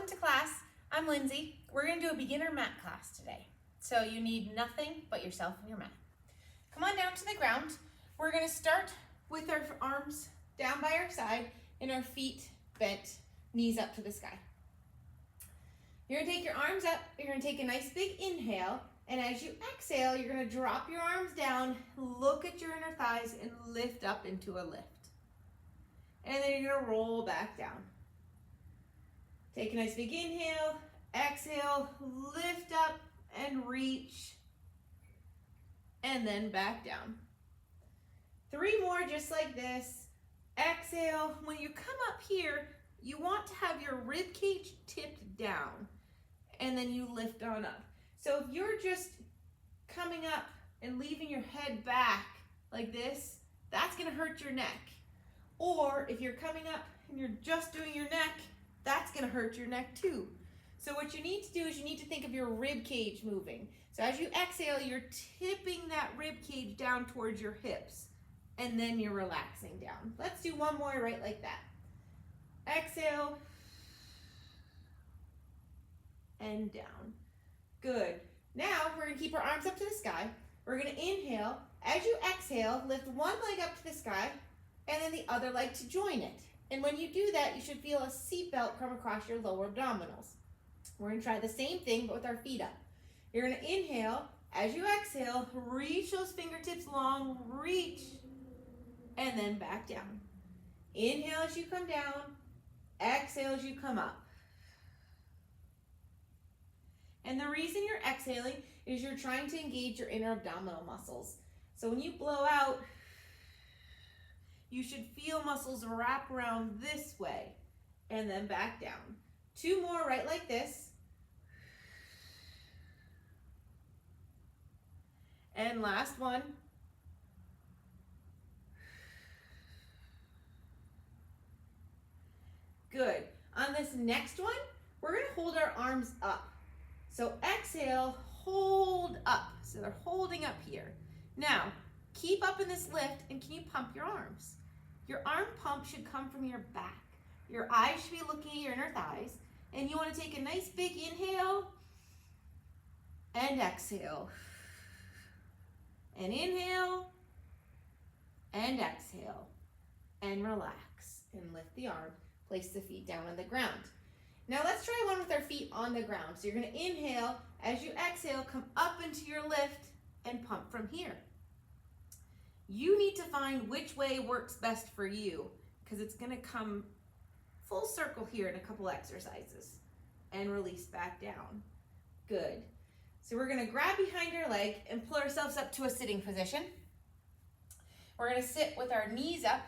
welcome to class. I'm Lindsay. We're going to do a beginner mat class today. So you need nothing but yourself and your mat. Come on down to the ground. We're going to start with our arms down by our side and our feet bent, knees up to the sky. You're going to take your arms up. You're going to take a nice big inhale. And as you exhale, you're going to drop your arms down, look at your inner thighs, and lift up into a lift. And then you're going to roll back down. Take a nice big inhale, exhale, lift up and reach, and then back down. 3 more just like this. Exhale. When you come up here, you want to have your rib cage tipped down, and then you lift on up. So if you're just coming up and leaving your head back like this, that's going to hurt your neck. Or if you're coming up and you're just doing your neck, that's going to hurt your neck too. So what you need to do is you need to think of your rib cage moving. So as you exhale, you're tipping that rib cage down towards your hips, and then you're relaxing down. Let's do one more right like that. Exhale and down. Good. Now we're going to keep our arms up to the sky. We're going to inhale. As you exhale, lift one leg up to the sky and then the other leg to join it. And when you do that, you should feel a seatbelt come across your lower abdominals. We're going to try the same thing, but with our feet up. You're going to inhale. As you exhale, reach those fingertips long, reach, and then back down. Inhale as you come down. Exhale as you come up. And the reason you're exhaling is you're trying to engage your inner abdominal muscles. So when you blow out, you should feel muscles wrap around this way and then back down. 2 more right like this. And last one. Good. On this next one, we're going to hold our arms up. So exhale, hold up. So they're holding up here. Now, keep up in this lift, and can you pump your arms? Your arm pump should come from your back. Your eyes should be looking at your inner thighs, and you want to take a nice big inhale and exhale. And inhale and exhale. And relax and lift the arm. Place the feet down on the ground. Now let's try one with our feet on the ground. So you're going to inhale. As you exhale, come up into your lift and pump from here. You need to find which way works best for you, because it's going to come full circle here in a couple exercises. And release back down. Good. So we're going to grab behind your leg and pull ourselves up to a sitting position. We're going to sit with our knees up,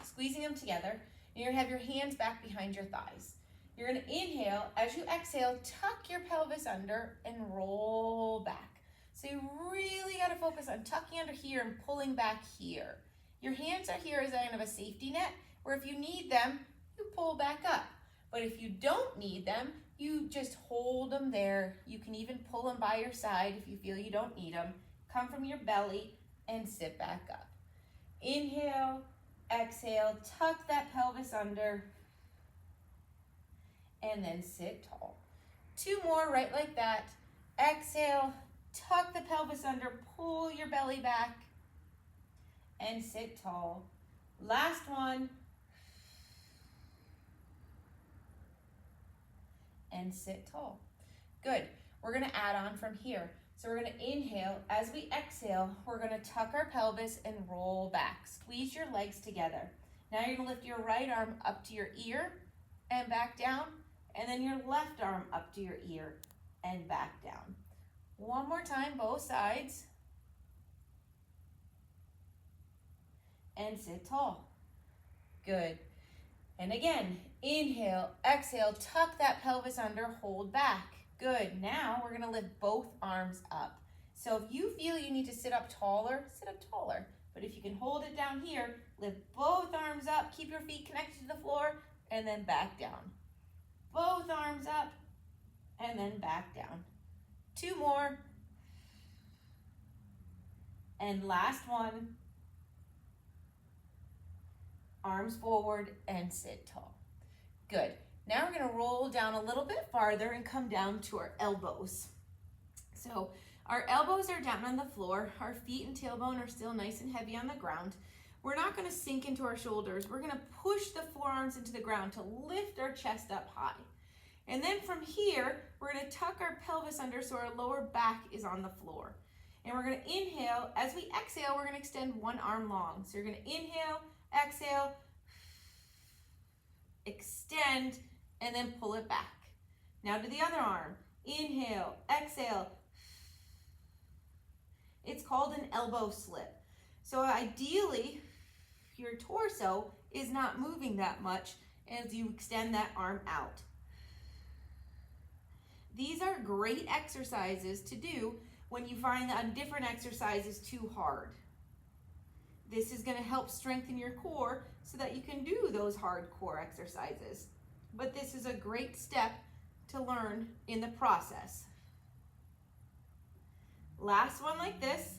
squeezing them together. And you're going to have your hands back behind your thighs. You're going to inhale. As you exhale, tuck your pelvis under and roll back. So you really got to focus on tucking under here and pulling back here. Your hands are here as kind of a safety net, where if you need them, you pull back up. But if you don't need them, you just hold them there. You can even pull them by your side if you feel you don't need them. Come from your belly and sit back up. Inhale, exhale, tuck that pelvis under, and then sit tall. 2 more right like that. Exhale, tuck the pelvis under, pull your belly back, and sit tall. Last one. And sit tall. Good. We're going to add on from here. So we're going to inhale. As we exhale, we're going to tuck our pelvis and roll back. Squeeze your legs together. Now you're going to lift your right arm up to your ear and back down, and then your left arm up to your ear and back down. One more time, both sides. And sit tall. Good. And again, inhale, exhale, tuck that pelvis under, hold back. Good. Now we're going to lift both arms up. So if you feel you need to sit up taller, sit up taller. But if you can hold it down here, lift both arms up, keep your feet connected to the floor, and then back down. Both arms up, and then back down. 2 more. And last one. Arms forward and sit tall. Good. Now we're gonna roll down a little bit farther and come down to our elbows. So our elbows are down on the floor. Our feet and tailbone are still nice and heavy on the ground. We're not gonna sink into our shoulders. We're gonna push the forearms into the ground to lift our chest up high. And then from here, we're gonna tuck our pelvis under so our lower back is on the floor. And we're gonna inhale. As we exhale, we're gonna extend one arm long. So you're gonna inhale, exhale, extend, and then pull it back. Now to the other arm. Inhale, exhale. It's called an elbow slip. So ideally, your torso is not moving that much as you extend that arm out. These are great exercises to do when you find that a different exercise is too hard. This is going to help strengthen your core so that you can do those hard core exercises. But this is a great step to learn in the process. Last one like this.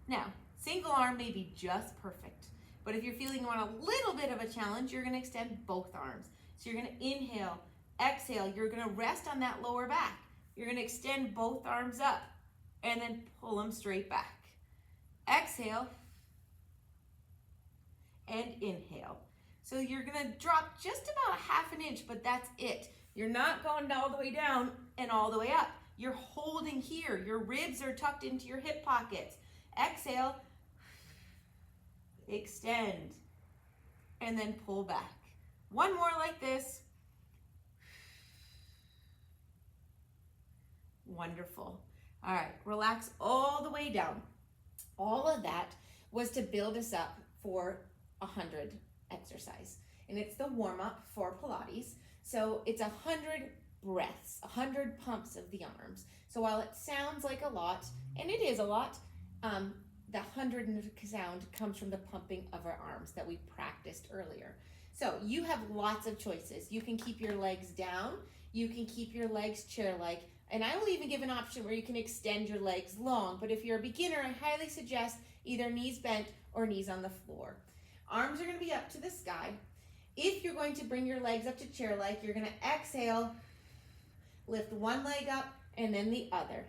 Now, single arm may be just perfect, but if you're feeling you want a little bit of a challenge, you're going to extend both arms. So you're going to inhale, exhale, you're going to rest on that lower back. You're going to extend both arms up and then pull them straight back. Exhale and inhale. So you're going to drop just about a half an inch, but that's it. You're not going all the way down and all the way up. You're holding here. Your ribs are tucked into your hip pockets. Exhale, extend, and then pull back. One more like this. Wonderful. All right, relax all the way down. All of that was to build us up for 100 exercise. And it's the warm-up for Pilates. So it's 100 breaths, 100 pumps of the arms. So while it sounds like a lot, and it is a lot, the 100 sound comes from the pumping of our arms that we practiced earlier. So you have lots of choices. You can keep your legs down. You can keep your legs chair-like. And I will even give an option where you can extend your legs long. But if you're a beginner, I highly suggest either knees bent or knees on the floor. Arms are going to be up to the sky. If you're going to bring your legs up to chair-like, you're going to exhale, lift one leg up, and then the other.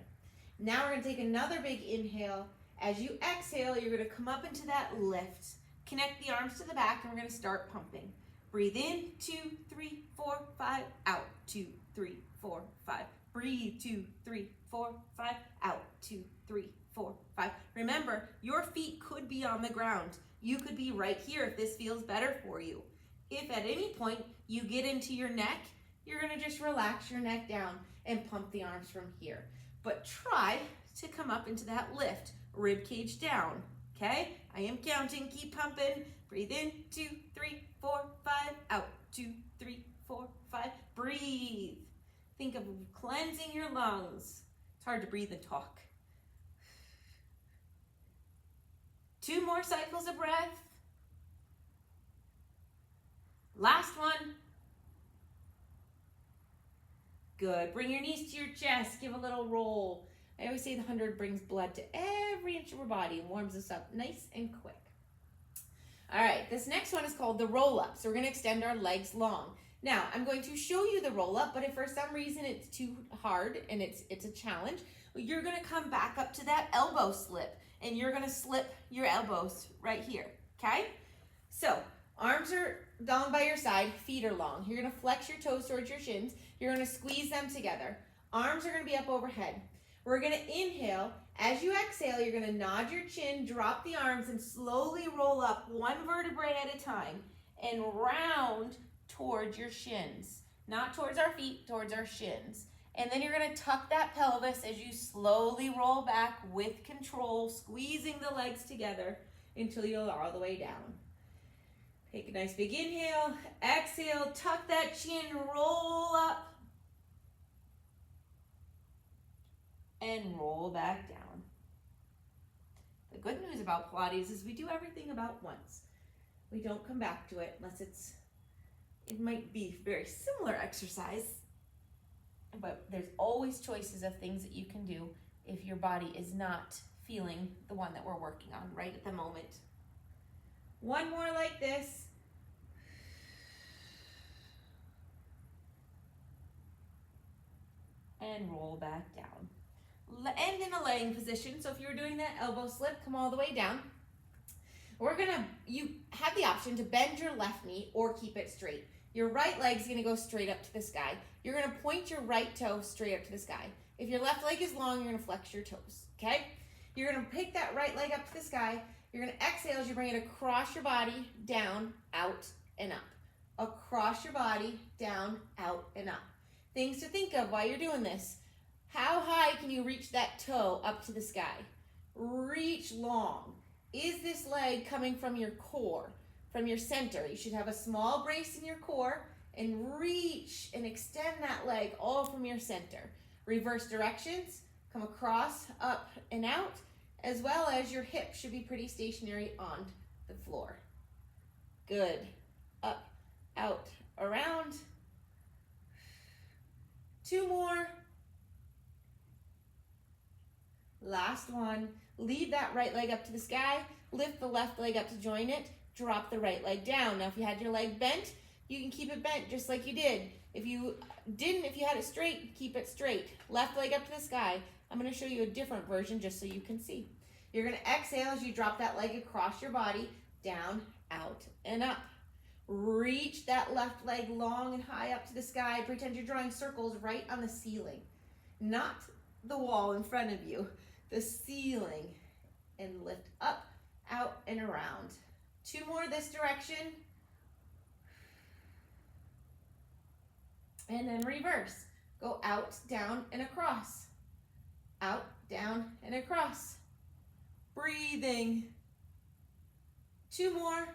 Now we're going to take another big inhale. As you exhale, you're going to come up into that lift. Connect the arms to the back, and we're going to start pumping. Breathe in, 2, 3, 4, 5, out, 2, 3, 4, 5. Breathe, 2, 3, 4, 5, out, 2, 3, 4, 5. Remember, your feet could be on the ground. You could be right here if this feels better for you. If at any point you get into your neck, you're going to just relax your neck down and pump the arms from here. But try to come up into that lift, rib cage down, okay? I am counting, keep pumping. Breathe in, 2, 3, 4, 5, out, 2, 3, 4, 5. Breathe. Think of cleansing your lungs. It's hard to breathe and talk. 2 more cycles of breath. Last one. Good. Bring your knees to your chest. Give a little roll. I always say the 100 brings blood to every inch of our body and warms us up nice and quick. All right, this next one is called the roll-up. So we're going to extend our legs long. Now, I'm going to show you the roll-up, but if for some reason it's too hard and it's a challenge, you're going to come back up to that elbow slip, and you're going to slip your elbows right here, okay? So, arms are down by your side, feet are long. You're going to flex your toes towards your shins. You're going to squeeze them together. Arms are going to be up overhead. We're going to inhale. As you exhale, you're going to nod your chin, drop the arms, and slowly roll up one vertebrae at a time and round towards your shins. Not towards our feet, towards our shins. And then you're going to tuck that pelvis as you slowly roll back with control, squeezing the legs together until you're all the way down. Take a nice big inhale, exhale, tuck that chin, roll up, and roll back down. The good news about Pilates is we do everything about once. We don't come back to it unless it might be very similar exercise, but there's always choices of things that you can do if your body is not feeling the one that we're working on right at the moment. One more like this. and roll back down. End in a laying position. So if you were doing that elbow slip, come all the way down. You have the option to bend your left knee or keep it straight. Your right leg's gonna go straight up to the sky. You're gonna point your right toe straight up to the sky. If your left leg is long, you're gonna flex your toes, okay? You're gonna pick that right leg up to the sky. You're gonna exhale as you bring it across your body, down, out, and up. Across your body, down, out, and up. Things to think of while you're doing this. How high can you reach that toe up to the sky? Reach long. Is this leg coming from your core, from your center? You should have a small brace in your core and reach and extend that leg all from your center. Reverse directions, come across, up, and out, as well as your hips should be pretty stationary on the floor. Good. Up, out, around. 2 more. Last one. Leave that right leg up to the sky. Lift the left leg up to join it. Drop the right leg down. Now, if you had your leg bent, you can keep it bent just like you did. If you didn't, if you had it straight, keep it straight. Left leg up to the sky. I'm going to show you a different version just so you can see. You're going to exhale as you drop that leg across your body, down, out, and up. Reach that left leg long and high up to the sky. Pretend you're drawing circles right on the ceiling, not the wall in front of you, the ceiling. And lift up, out, and around. 2 more this direction. And then reverse. Go out, down, and across. Out, down, and across. Breathing. 2 more.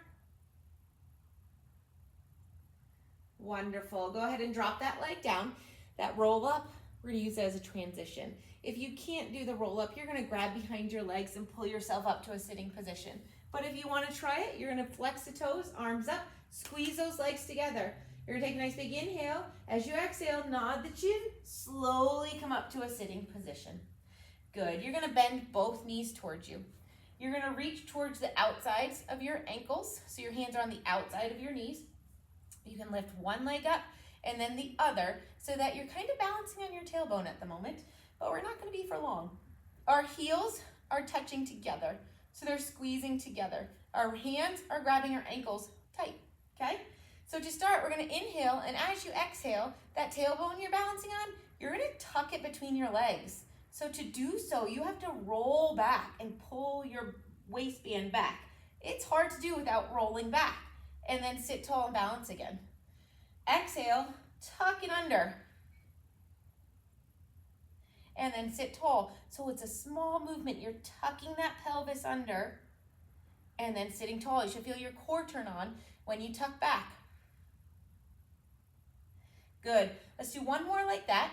Wonderful. Go ahead and drop that leg down. That roll up, we're going to use it as a transition. If you can't do the roll up, you're going to grab behind your legs and pull yourself up to a sitting position. But if you want to try it, you're going to flex the toes, arms up, squeeze those legs together. You're going to take a nice big inhale. As you exhale, nod the chin, slowly come up to a sitting position. Good. You're going to bend both knees towards you. You're going to reach towards the outsides of your ankles, so your hands are on the outside of your knees. You can lift one leg up and then the other so that you're kind of balancing on your tailbone at the moment, but we're not going to be for long. Our heels are touching together, so they're squeezing together. Our hands are grabbing our ankles tight, okay? So to start, we're going to inhale, and as you exhale, that tailbone you're balancing on, you're going to tuck it between your legs. So to do so, you have to roll back and pull your waistband back. It's hard to do without rolling back. And then sit tall and balance again. Exhale, tuck it under. And then sit tall. So it's a small movement. You're tucking that pelvis under and then sitting tall. You should feel your core turn on when you tuck back. Good. Let's do one more like that.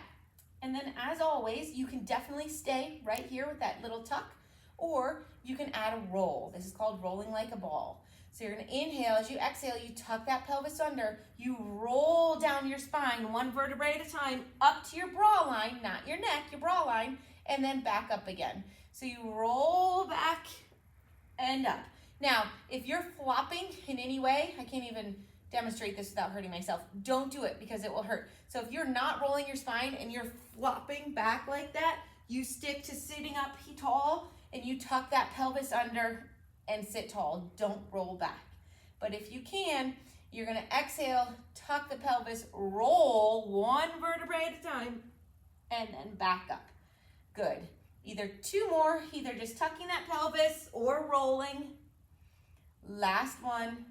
And then as always, you can definitely stay right here with that little tuck, or you can add a roll. This is called rolling like a ball. So you're going to inhale. As you exhale, you tuck that pelvis under. You roll down your spine, 1 vertebrae at a time, up to your bra line, not your neck, your bra line, and then back up again. So you roll back and up. Now, if you're flopping in any way, I can't even demonstrate this without hurting myself. Don't do it because it will hurt. So if you're not rolling your spine and you're flopping back like that, you stick to sitting up tall and you tuck that pelvis under and sit tall. Don't roll back. But if you can, you're going to exhale, tuck the pelvis, roll 1 vertebrae at a time, and then back up. Good. Either 2 more, either just tucking that pelvis or rolling. Last one.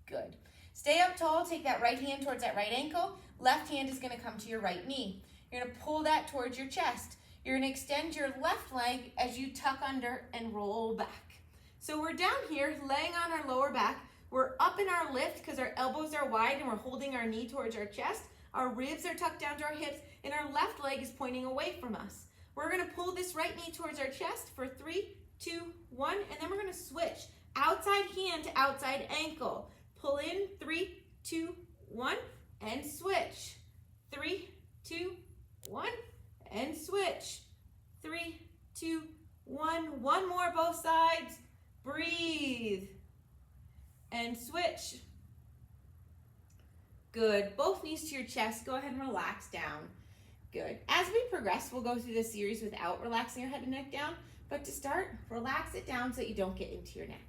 Good. Stay up tall. Take that right hand towards that right ankle. Left hand is going to come to your right knee. You're going to pull that towards your chest. You're going to extend your left leg as you tuck under and roll back. So we're down here laying on our lower back. We're up in our lift because our elbows are wide and we're holding our knee towards our chest. Our ribs are tucked down to our hips and our left leg is pointing away from us. We're going to pull this right knee towards our chest for 3, 2, 1, and then we're going to switch. Outside hand to outside ankle. Pull in, 3, 2, 1, and switch. 3, 2, 1, and switch. 3, 2, 1. One more, both sides. Breathe. And switch. Good. Both knees to your chest. Go ahead and relax down. Good. As we progress, we'll go through this series without relaxing your head and neck down. But to start, relax it down so that you don't get into your neck.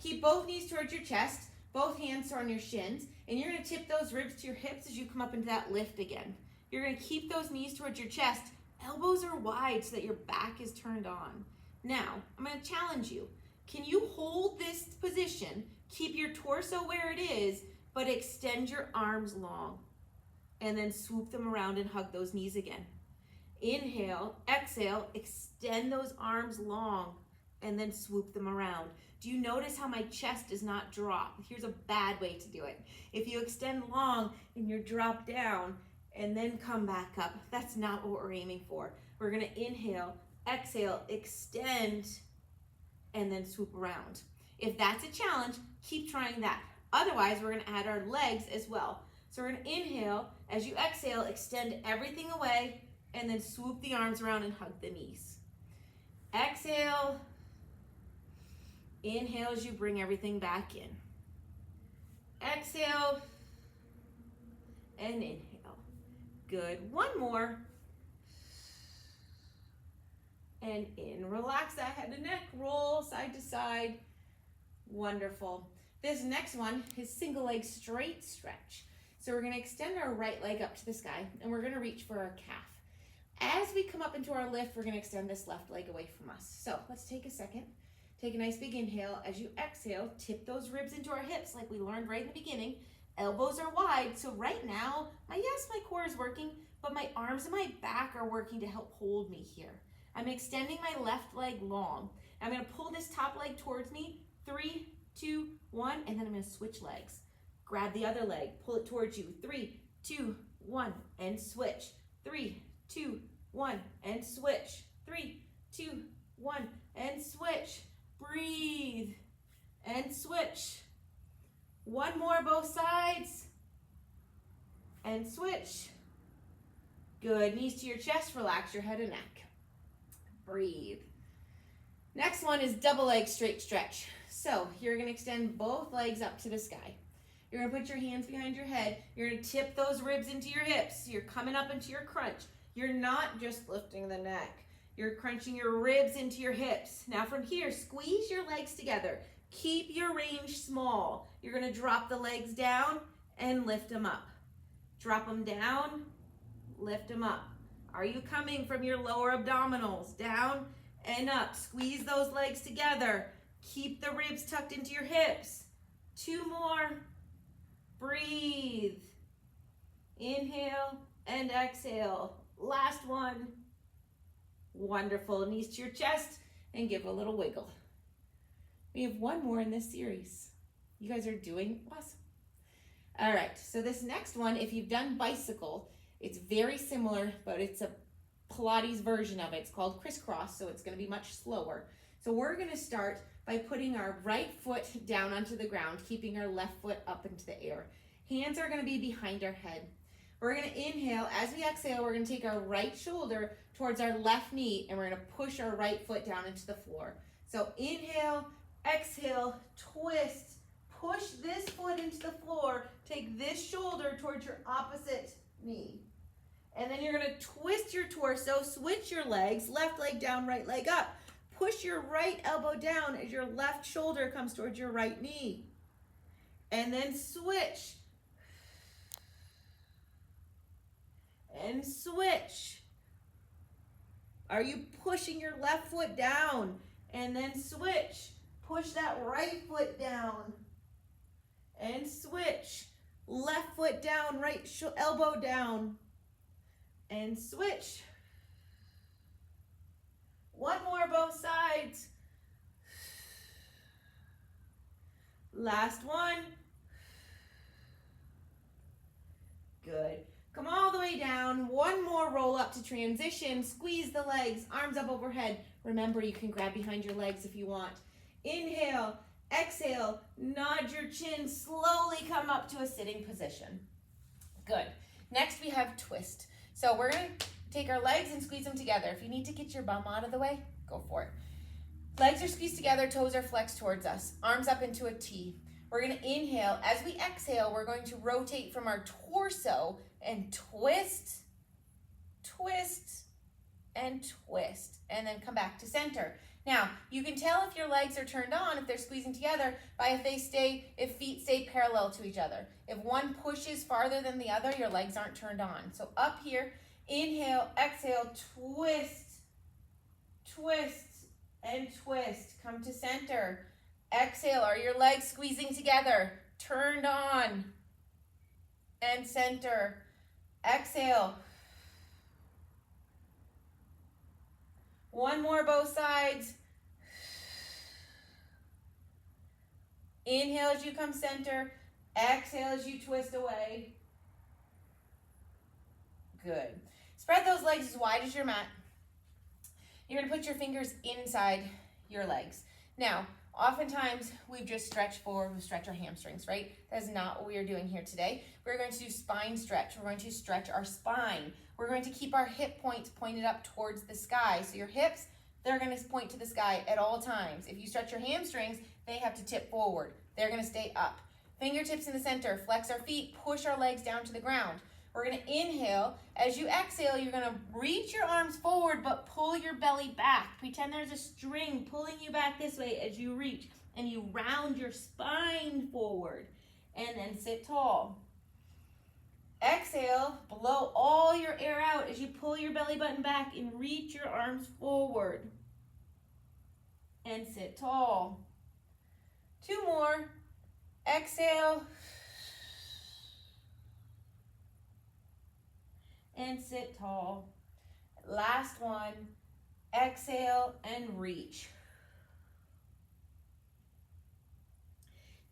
Keep both knees towards your chest, both hands on your shins, and you're going to tip those ribs to your hips as you come up into that lift again. You're going to keep those knees towards your chest. Elbows are wide so that your back is turned on. Now, I'm going to challenge you. Can you hold this position, keep your torso where it is, but extend your arms long? And then swoop them around and hug those knees again. Inhale, exhale, extend those arms long, and then swoop them around. Do you notice how my chest does not drop? Here's a bad way to do it. If you extend long and you drop down and then come back up, that's not what we're aiming for. We're gonna inhale, exhale, extend, and then swoop around. If that's a challenge, keep trying that. Otherwise, we're gonna add our legs as well. So we're gonna inhale, as you exhale, extend everything away, and then swoop the arms around and hug the knees. Exhale, inhale as you bring everything back in. Exhale, and inhale. Good, one more. And in, relax that head and neck, roll side to side. Wonderful. This next one is single leg straight stretch. So we're gonna extend our right leg up to the sky and we're gonna reach for our calf. As we come up into our lift, we're gonna extend this left leg away from us. So let's take a second. Take a nice big inhale. As you exhale, tip those ribs into our hips like we learned right in the beginning. Elbows are wide. So right now, my core is working, but my arms and my back are working to help hold me here. I'm extending my left leg long. I'm gonna pull this top leg towards me. 3, 2, 1, and then I'm gonna switch legs. Grab the other leg, pull it towards you. 3, 2, 1, and switch. 3, 2, 1, and switch. 3, 2, 1, and switch. Breathe, and switch. One more, both sides, and switch. Good, knees to your chest, relax your head and neck. Breathe. Next one is double leg straight stretch. So you're gonna extend both legs up to the sky. You're gonna put your hands behind your head. You're gonna tip those ribs into your hips. You're coming up into your crunch. You're not just lifting the neck. You're crunching your ribs into your hips. Now from here, squeeze your legs together. Keep your range small. You're gonna drop the legs down and lift them up. Drop them down, lift them up. Are you coming from your lower abdominals? Down and up. Squeeze those legs together. Keep the ribs tucked into your hips. 2 more. Breathe. Inhale and exhale. Last one. Wonderful. Knees to your chest and give a little wiggle. We have one more in this series. You guys are doing awesome. All right, so this next one, if you've done bicycle, it's very similar, but it's a Pilates version of it. It's called crisscross, so it's gonna be much slower. So we're gonna start by putting our right foot down onto the ground, keeping our left foot up into the air. Hands are gonna be behind our head. We're gonna inhale. As we exhale, we're gonna take our right shoulder towards our left knee, and we're gonna push our right foot down into the floor. So inhale, exhale, twist, push this foot into the floor, take this shoulder towards your opposite knee. And then you're gonna twist your torso, switch your legs, left leg down, right leg up. Push your right elbow down as your left shoulder comes towards your right knee. And then switch. And switch. Are you pushing your left foot down? And then switch. Push that right foot down. And switch. Left foot down, right elbow down. And switch. One more, both sides. Last one. Good. Come all the way down. One more roll up to transition. Squeeze the legs, arms up overhead. Remember, you can grab behind your legs if you want. Inhale, exhale, nod your chin, slowly come up to a sitting position. Good. Next we have twist. So we're gonna take our legs and squeeze them together. If you need to get your bum out of the way, go for it. Legs are squeezed together, toes are flexed towards us. Arms up into a T. We're gonna inhale. As we exhale, we're going to rotate from our torso and twist, twist, and twist, and then come back to center. Now, you can tell if your legs are turned on, if they're squeezing together, by if feet stay parallel to each other. If one pushes farther than the other, your legs aren't turned on. So up here, inhale, exhale, twist, twist, and twist. Come to center. Exhale, are your legs squeezing together? Turned on. And center. Exhale. One more, both sides. Inhale as you come center. Exhale as you twist away. Good. Spread those legs as wide as your mat. You're going to put your fingers inside your legs. Now, oftentimes we've just stretched forward, we stretch our hamstrings, right? That is not what we are doing here today. We're going to do spine stretch. We're going to stretch our spine. We're going to keep our hip points pointed up towards the sky. So your hips, they're going to point to the sky at all times. If you stretch your hamstrings, they have to tip forward. They're going to stay up. Fingertips in the center, flex our feet, push our legs down to the ground. We're going to inhale. As you exhale, you're going to reach your arms forward, but pull your belly back. Pretend there's a string pulling you back this way as you reach, and you round your spine forward, and then sit tall. Exhale, blow all your air out as you pull your belly button back and reach your arms forward, and sit tall. 2 more. Exhale. And sit tall. Last one. Exhale and reach.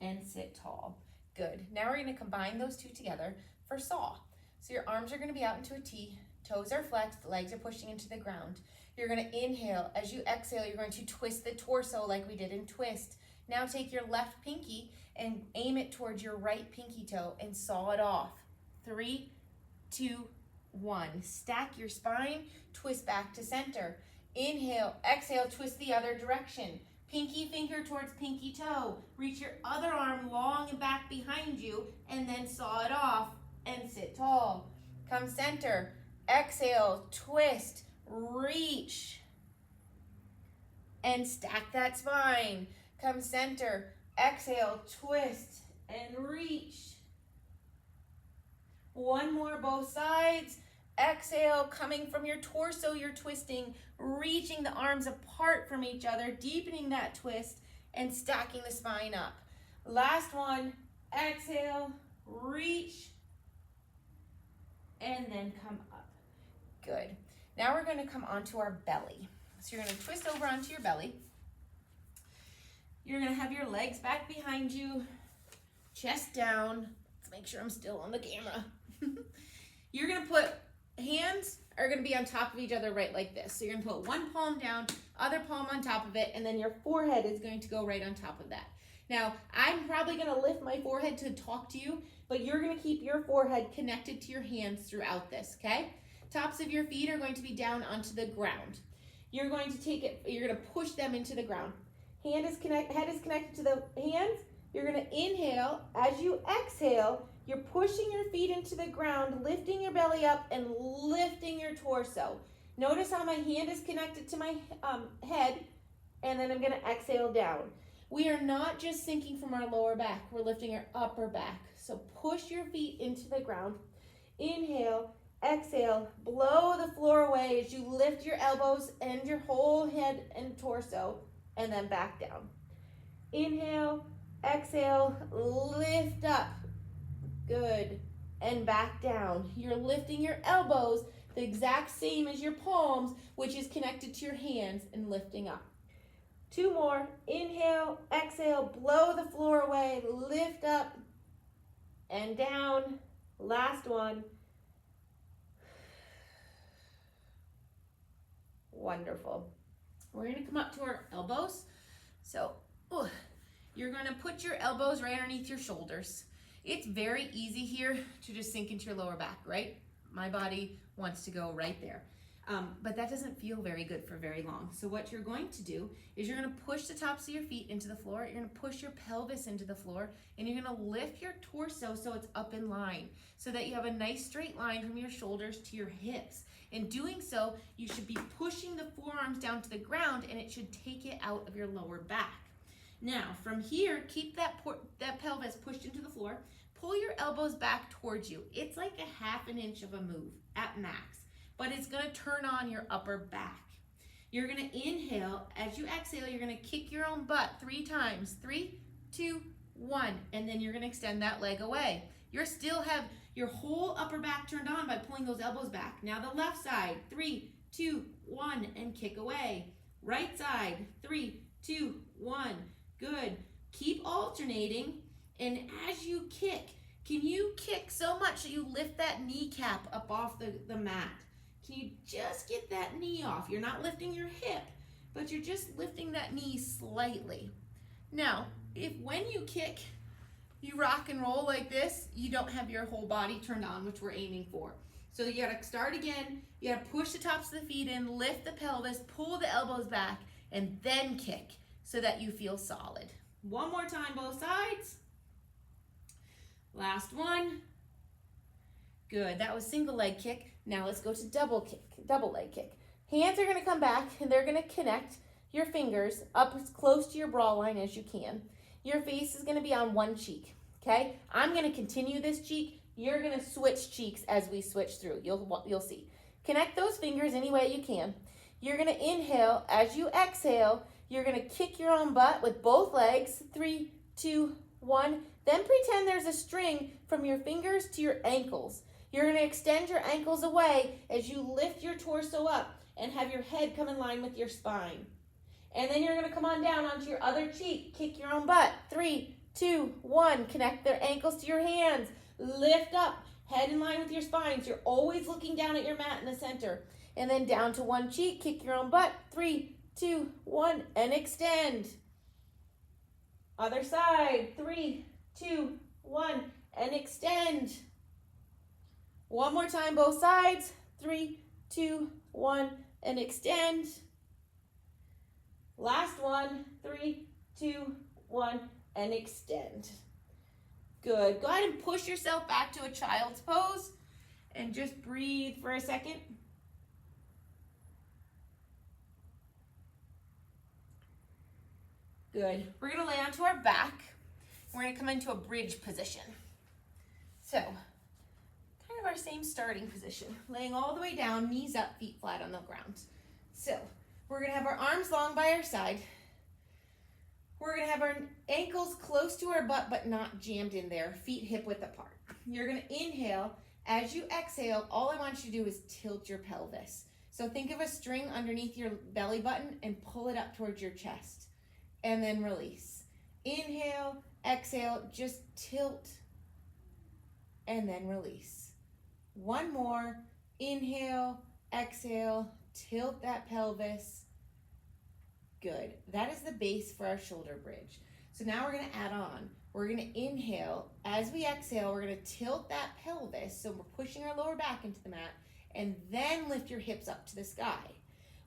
And sit tall. Good. Now we're going to combine those two together for saw. So your arms are going to be out into a T. Toes are flexed. Legs are pushing into the ground. You're going to inhale. As you exhale, you're going to twist the torso like we did in twist. Now take your left pinky and aim it towards your right pinky toe and saw it off. 3, 2, 1. Stack your spine, twist back to center. Inhale, exhale, twist the other direction. Pinky finger towards pinky toe. Reach your other arm long and back behind you, and then saw it off and sit tall. Come center. Exhale, twist, reach, and stack that spine. Come center. Exhale, twist, and reach. One more, both sides. Exhale, coming from your torso, you're twisting, reaching the arms apart from each other, deepening that twist, and stacking the spine up. Last one. Exhale, reach, and then come up. Good. Now we're going to come onto our belly. So you're going to twist over onto your belly. You're going to have your legs back behind you, chest down. Let's make sure I'm still on the camera. You're going to put, hands are going to be on top of each other right like this. So you're going to put one palm down, other palm on top of it, and then your forehead is going to go right on top of that. Now, I'm probably going to lift my forehead to talk to you, but you're going to keep your forehead connected to your hands throughout this, okay? Tops of your feet are going to be down onto the ground. You're going to take it, you're going to push them into the ground. Head is connected to the hands. You're going to inhale. As you exhale, you're pushing your feet into the ground, lifting your belly up and lifting your torso. Notice how my hand is connected to my head, and then I'm going to exhale down. We are not just sinking from our lower back. We're lifting our upper back. So push your feet into the ground. Inhale, exhale, blow the floor away as you lift your elbows and your whole head and torso, and then back down. Inhale, exhale, lift up. Good. And back down. You're lifting your elbows the exact same as your palms, which is connected to your hands, and lifting up. 2 more. Inhale, exhale, blow the floor away, lift up and down. Last one. Wonderful. We're going to come up to our elbows. So you're going to put your elbows right underneath your shoulders. It's very easy here to just sink into your lower back, right? My body wants to go right there. but that doesn't feel very good for very long. So what you're going to do is you're going to push the tops of your feet into the floor, you're going to push your pelvis into the floor, and you're going to lift your torso so it's up in line, so that you have a nice straight line from your shoulders to your hips. In doing so, you should be pushing the forearms down to the ground, and it should take it out of your lower back. Now, from here, keep that pelvis pushed into the floor. Pull your elbows back towards you. It's like a 1/2 inch of a move at max, but it's going to turn on your upper back. You're going to inhale. As you exhale, you're going to kick your own butt 3 times. 3, 2, 1, and then you're going to extend that leg away. You still have your whole upper back turned on by pulling those elbows back. Now the left side, 3, 2, 1, and kick away. Right side, 3, 2, 1. Good. Keep alternating, and as you kick, can you kick so much that you lift that kneecap up off the mat? Can you just get that knee off? You're not lifting your hip, but you're just lifting that knee slightly. Now, if when you kick, you rock and roll like this, you don't have your whole body turned on, which we're aiming for. So you gotta start again, you gotta push the tops of the feet in, lift the pelvis, pull the elbows back, and then kick so that you feel solid. One more time, both sides. Last one. Good, that was single leg kick. Now let's go to double leg kick. Hands are gonna come back, and they're gonna connect your fingers up as close to your bra line as you can. Your face is gonna be on one cheek, okay? I'm gonna continue this cheek. You're gonna switch cheeks as we switch through. You'll see. Connect those fingers any way you can. You're gonna inhale. As you exhale, you're gonna kick your own butt with both legs. 3, 2, 1. Then pretend there's a string from your fingers to your ankles. You're gonna extend your ankles away as you lift your torso up and have your head come in line with your spine. And then you're gonna come on down onto your other cheek, kick your own butt. 3, 2, 1, connect their ankles to your hands. Lift up, head in line with your spines. You're always looking down at your mat in the center. And then down to one cheek, kick your own butt. 3, 2, 1, and extend. Other side, 3, 2, 1, and extend. One more time, both sides. 3, 2, 1, and extend. Last one, 3, 2, 1, and extend. Good. Go ahead and push yourself back to a child's pose and just breathe for a second. Good. We're going to lay onto our back. We're going to come into a bridge position. So, kind of our same starting position. Laying all the way down, knees up, feet flat on the ground. So, we're going to have our arms long by our side. We're going to have our ankles close to our butt but not jammed in there, feet hip width apart. You're going to inhale. As you exhale, all I want you to do is tilt your pelvis. So think of a string underneath your belly button and pull it up towards your chest. And then release. Inhale, exhale, just tilt, and then release. One more. Inhale, exhale, tilt that pelvis. Good. That is the base for our shoulder bridge. So now we're going to add on. We're going to inhale. As we exhale, we're going to tilt that pelvis. So we're pushing our lower back into the mat, and then lift your hips up to the sky.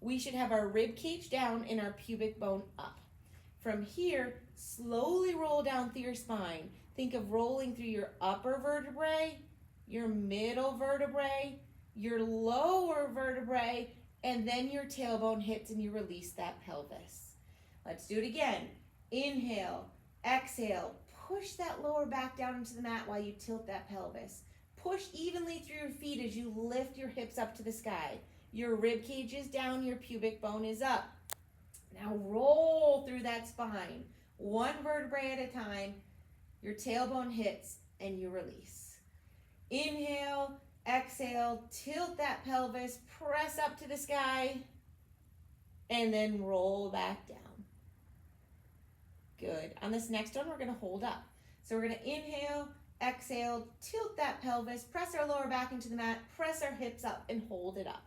We should have our rib cage down and our pubic bone up. From here, slowly roll down through your spine. Think of rolling through your upper vertebrae, your middle vertebrae, your lower vertebrae, and then your tailbone hits and you release that pelvis. Let's do it again. Inhale, exhale, push that lower back down into the mat while you tilt that pelvis. Push evenly through your feet as you lift your hips up to the sky. Your rib cage is down, your pubic bone is up. Now roll through that spine, one vertebrae at a time. Your tailbone hits and you release. Inhale, exhale, tilt that pelvis, press up to the sky, and then roll back down. Good. On this next one, we're going to hold up. So we're going to inhale, exhale, tilt that pelvis, press our lower back into the mat, press our hips up, and hold it up.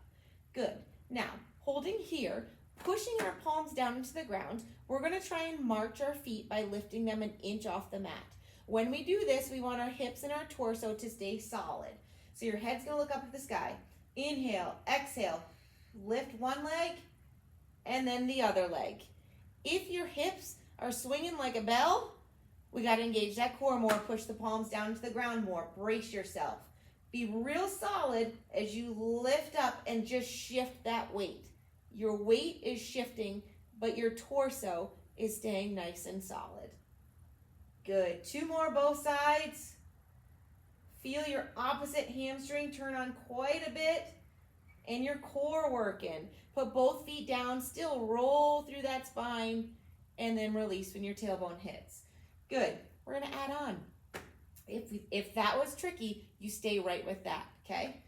Good. Now, holding here, pushing our palms down into the ground, we're going to try and march our feet by lifting them an inch off the mat. When we do this, we want our hips and our torso to stay solid. So your head's going to look up at the sky. Inhale, exhale, lift one leg, and then the other leg. If your hips are swinging like a bell, we got to engage that core more, push the palms down to the ground more, brace yourself. Be real solid as you lift up and just shift that weight. Your weight is shifting, but your torso is staying nice and solid. Good. 2 more, both sides. Feel your opposite hamstring turn on quite a bit and your core working. Put both feet down, still roll through that spine, and then release when your tailbone hits. Good. We're going to add on. If that was tricky, you stay right with that, okay?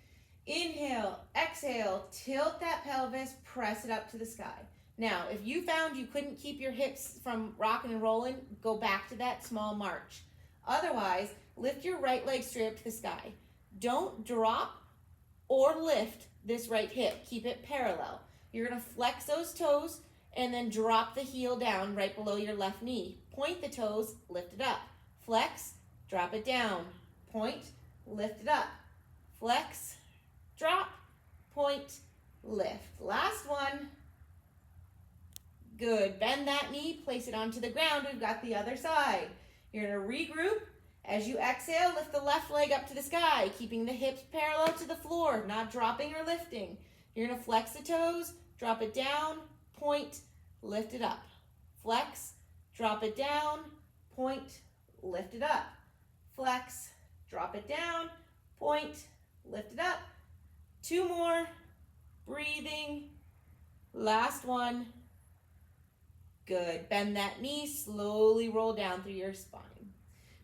Inhale, exhale, tilt that pelvis, press it up to the sky. Now, if you found you couldn't keep your hips from rocking and rolling, go back to that small march. Otherwise, lift your right leg straight up to the sky. Don't drop or lift this right hip. Keep it parallel. You're going to flex those toes and then drop the heel down right below your left knee. Point the toes, lift it up. Flex, drop it down. Point, lift it up. Flex, drop, point, lift. Last one. Good. Bend that knee, place it onto the ground. We've got the other side. You're going to regroup. As you exhale, lift the left leg up to the sky, keeping the hips parallel to the floor, not dropping or lifting. You're going to flex the toes, drop it down, point, lift it up. Flex, drop it down, point, lift it up. Flex, drop it down, point, lift it up. 2 more. Breathing. Last one. Good. Bend that knee, slowly roll down through your spine.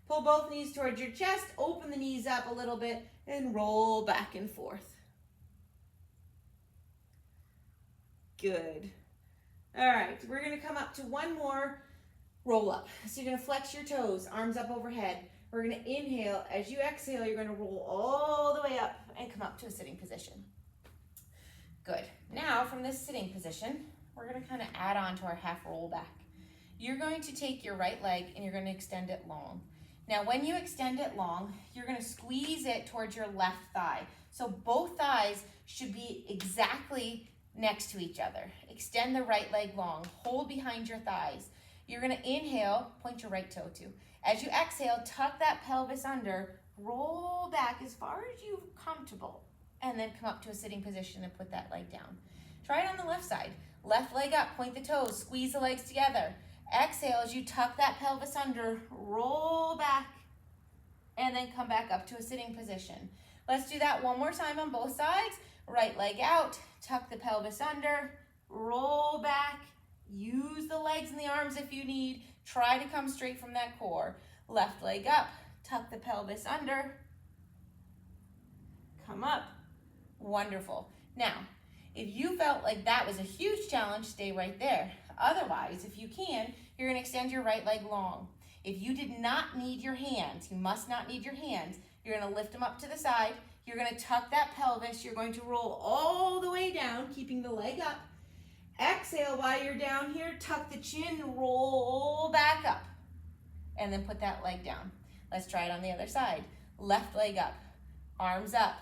Pull both knees towards your chest, open the knees up a little bit, and roll back and forth. Good. All right, we're going to come up to one more roll up. So you're going to flex your toes, arms up overhead. We're going to inhale. As you exhale, you're going to roll all the way up and come up to a sitting position. Good. Now, from this sitting position, we're going to kind of add on to our half roll back. You're going to take your right leg and you're going to extend it long. Now, when you extend it long, you're going to squeeze it towards your left thigh. So both thighs should be exactly next to each other. Extend the right leg long. Hold behind your thighs. You're going to inhale, point your right toe to. As you exhale, tuck that pelvis under, roll back as far as you're comfortable, and then come up to a sitting position and put that leg down. Try it on the left side. Left leg up, point the toes, squeeze the legs together. Exhale as you tuck that pelvis under, roll back, and then come back up to a sitting position. Let's do that one more time on both sides. Right leg out, tuck the pelvis under, roll back, use the legs and the arms if you need. Try to come straight from that core. Left leg up, tuck the pelvis under, come up. Wonderful. Now, if you felt like that was a huge challenge, stay right there. Otherwise, if you can, you're going to extend your right leg long. If you did not need your hands, you must not need your hands, you're going to lift them up to the side. You're going to tuck that pelvis. You're going to roll all the way down, keeping the leg up. Exhale while you're down here. Tuck the chin, roll back up, and then put that leg down. Let's try it on the other side. Left leg up, arms up.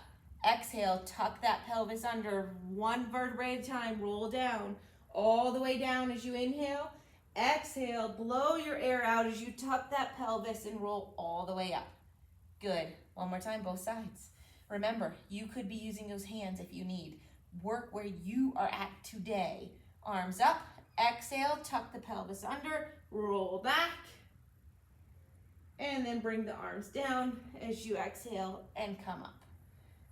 Exhale, tuck that pelvis under, one vertebrae at a time, roll down, all the way down as you inhale. Exhale, blow your air out as you tuck that pelvis and roll all the way up. Good. One more time, both sides. Remember, you could be using those hands if you need. Work where you are at today. Arms up, exhale, tuck the pelvis under, roll back, and then bring the arms down as you exhale and come up.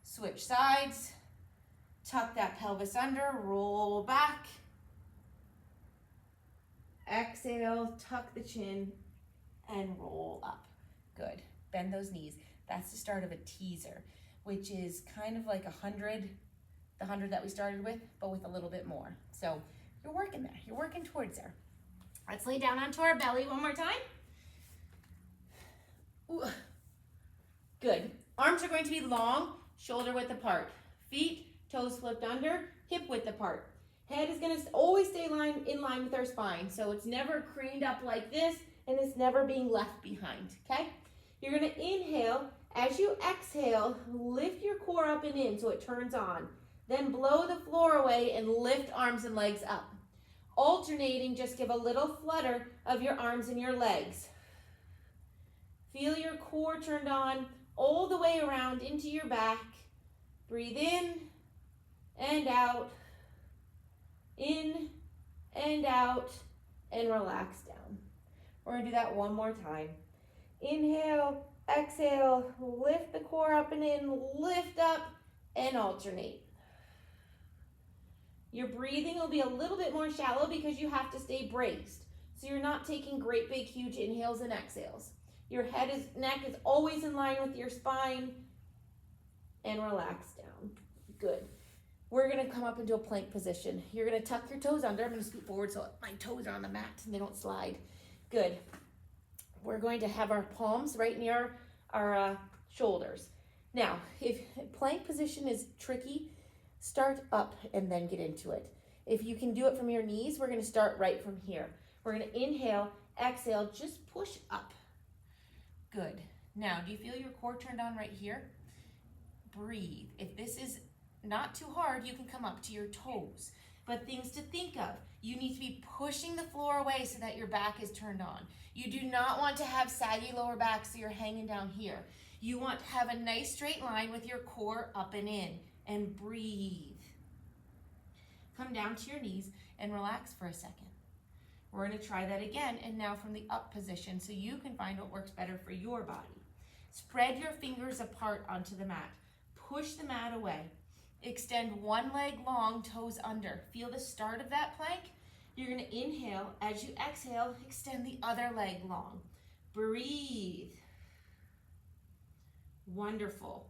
Switch sides, tuck that pelvis under, roll back, exhale, tuck the chin, and roll up. Good. Bend those knees. That's the start of a teaser, which is kind of like 100, the 100 that we started with, but with a little bit more. So you're working there. You're working towards there. Let's lay down onto our belly one more time. Ooh. Good. Arms are going to be long, shoulder width apart. Feet, toes flipped under, hip width apart. Head is going to always stay in line with our spine. So it's never craned up like this, and it's never being left behind, okay? You're going to inhale. As you exhale, lift your core up and in so it turns on. Then blow the floor away and lift arms and legs up. Alternating, just give a little flutter of your arms and your legs. Feel your core turned on all the way around into your back. Breathe in and out, in and out, and relax down. We're gonna do that one more time. Inhale, exhale, lift the core up and in, lift up, and alternate. Your breathing will be a little bit more shallow because you have to stay braced. So you're not taking great big huge inhales and exhales. Your neck is always in line with your spine, and relax down. Good. We're gonna come up into a plank position. You're gonna tuck your toes under. I'm gonna scoot forward so my toes are on the mat and they don't slide. Good. We're going to have our palms right near our shoulders. Now, if plank position is tricky, start up and then get into it. If you can do it from your knees, we're gonna start right from here. We're gonna inhale, exhale, just push up. Good. Now, do you feel your core turned on right here? Breathe. If this is not too hard, you can come up to your toes. But things to think of, you need to be pushing the floor away so that your back is turned on. You do not want to have saggy lower back so you're hanging down here. You want to have a nice straight line with your core up and in, and breathe. Come down to your knees and relax for a second. We're going to try that again, and now from the up position so you can find what works better for your body. Spread your fingers apart onto the mat. Push the mat away. Extend one leg long, toes under. Feel the start of that plank? You're going to inhale. As you exhale, extend the other leg long. Breathe. Wonderful.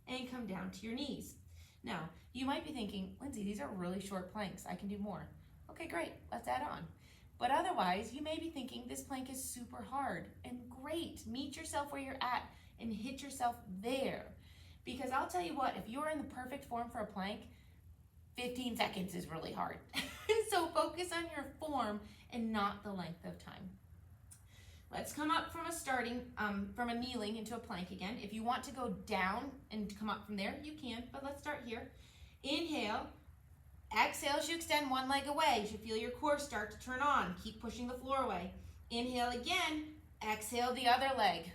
And come down to your knees. Now, you might be thinking, Lindsay, these are really short planks. I can do more. Okay, great. Let's add on. But otherwise, you may be thinking this plank is super hard. And great. Meet yourself where you're at and hit yourself there. Because I'll tell you what, if you're in the perfect form for a plank, 15 seconds is really hard. So focus on your form and not the length of time. Let's come up from from a kneeling into a plank again. If you want to go down and come up from there, you can, but let's start here. Inhale, exhale as you extend one leg away. You should feel your core start to turn on. Keep pushing the floor away. Inhale again, exhale the other leg.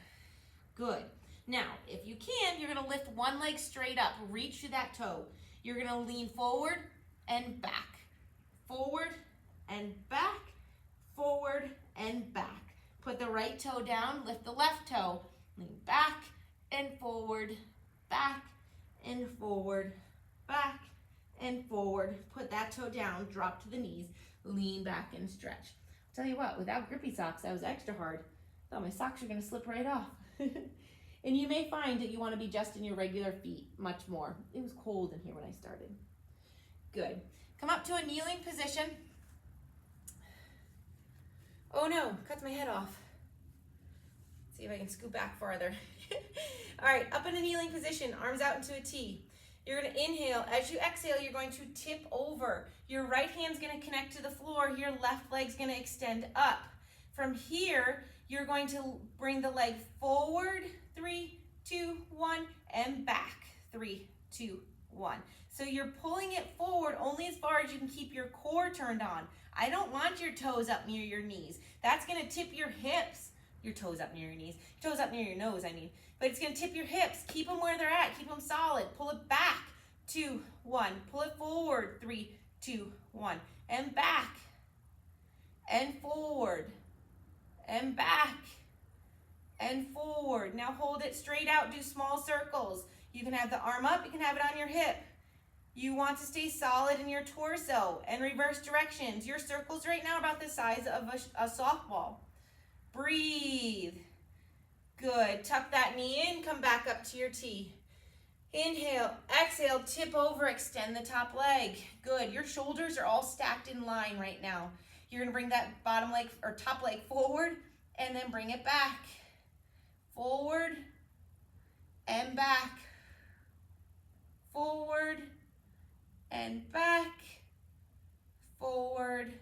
Good. Now, if you can, you're gonna lift one leg straight up, reach to that toe. You're gonna lean forward and back, forward and back, forward and back. Put the right toe down, lift the left toe, lean back and forward, back and forward, back and forward. Put that toe down, drop to the knees, lean back and stretch. I'll tell you what, without grippy socks, that was extra hard. I thought my socks were gonna slip right off. And you may find that you wanna be just in your regular feet much more. It was cold in here when I started. Good. Come up to a kneeling position. Oh no, cuts my head off. Let's see if I can scoot back farther. All right, up in a kneeling position, arms out into a T. You're gonna inhale. As you exhale, you're going to tip over. Your right hand's gonna connect to the floor. Your left leg's gonna extend up. From here, you're going to bring the leg forward, 3, 2, 1, and back, 3, 2, 1. So you're pulling it forward only as far as you can keep your core turned on. I don't want your toes up near your knees. That's gonna tip your hips. Your toes up near your knees. Your toes up near your nose, I mean. But it's gonna tip your hips. Keep them where they're at. Keep them solid. Pull it back, 2, 1. Pull it forward, 3, 2, 1. And back, and forward, and back, and forward. Now hold it straight out. Do small circles. You can have the arm up. You can have it on your hip. You want to stay solid in your torso and reverse directions. Your circles right now are about the size of a softball. Breathe. Good. Tuck that knee in. Come back up to your T. Inhale. Exhale. Tip over. Extend the top leg. Good. Your shoulders are all stacked in line right now. You're going to bring that bottom leg or top leg forward and then bring it back. Forward and back. Forward and back, forward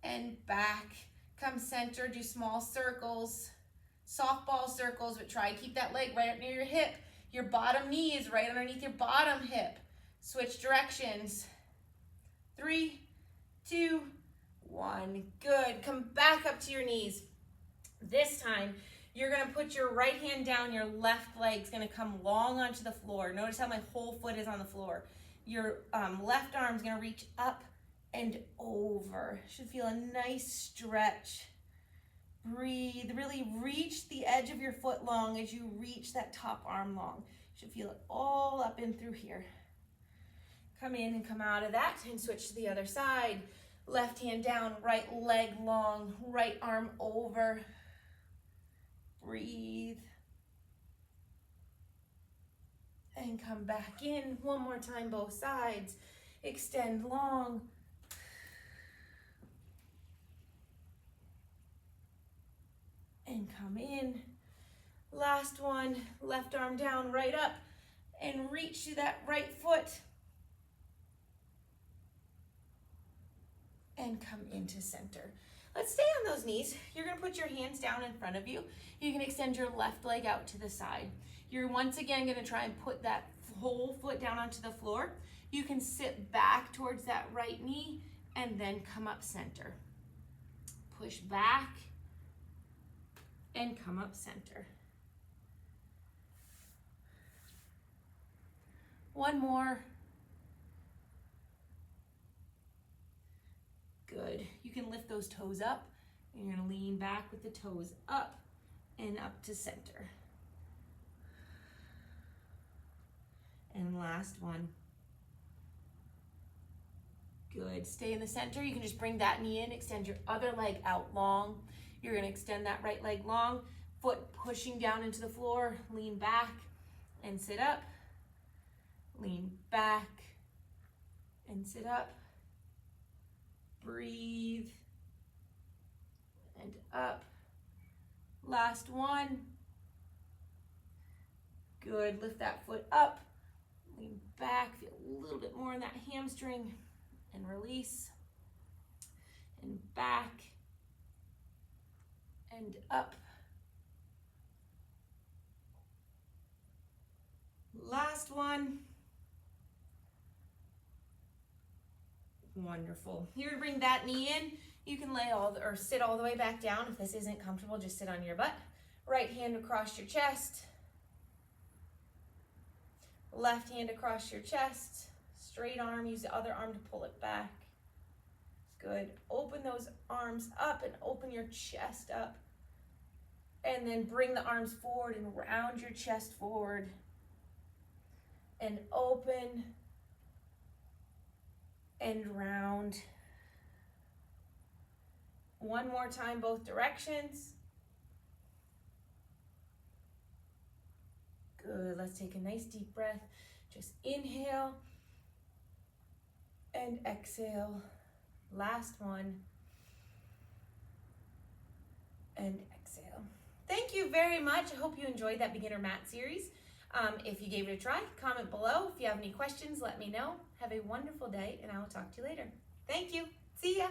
and back. Come center, do small circles. softball circles, but try keep that leg right up near your hip. Your bottom knee is right underneath your bottom hip. Switch directions. 3, 2, 1. Good. Come back up to your knees. This time, you're going to put your right hand down. Your left leg's going to come long onto the floor. Notice how my whole foot is on the floor. Your left arm's going to reach up and over. Should feel a nice stretch. Breathe. Really reach the edge of your foot long as you reach that top arm long. Should feel it all up and through here. Come in and come out of that and switch to the other side. Left hand down, right leg long, right arm over. Breathe. And come back in. One more time, both sides. Extend long. And come in. Last one, left arm down, right up, and reach to that right foot. And come into center. Let's stay on those knees. You're gonna put your hands down in front of you. You can extend your left leg out to the side. You're once again gonna try and put that whole foot down onto the floor. You can sit back towards that right knee and then come up center. Push back and come up center. One more. Good. You can lift those toes up, and you're going to lean back with the toes up and up to center. And last one. Good. Stay in the center. You can just bring that knee in, extend your other leg out long. You're going to extend that right leg long, foot pushing down into the floor, lean back and sit up. Lean back and sit up. Breathe and up. Last one. Good. Lift that foot up. Lean back. Feel a little bit more in that hamstring and release. And back and up. Last one. Wonderful. Here, bring that knee in. You can lay or sit all the way back down. If this isn't comfortable, just sit on your butt. Right hand across your chest. Left hand across your chest. Straight arm, use the other arm to pull it back. Good. Open those arms up and open your chest up. And then bring the arms forward and round your chest forward. And open and round. One more time, both directions. Good. Let's take a nice deep breath. Just inhale and exhale. Last one. And exhale. Thank you very much. I hope you enjoyed that beginner mat series. If you gave it a try, comment below. If you have any questions, let me know. Have a wonderful day, and I will talk to you later. Thank you. See ya.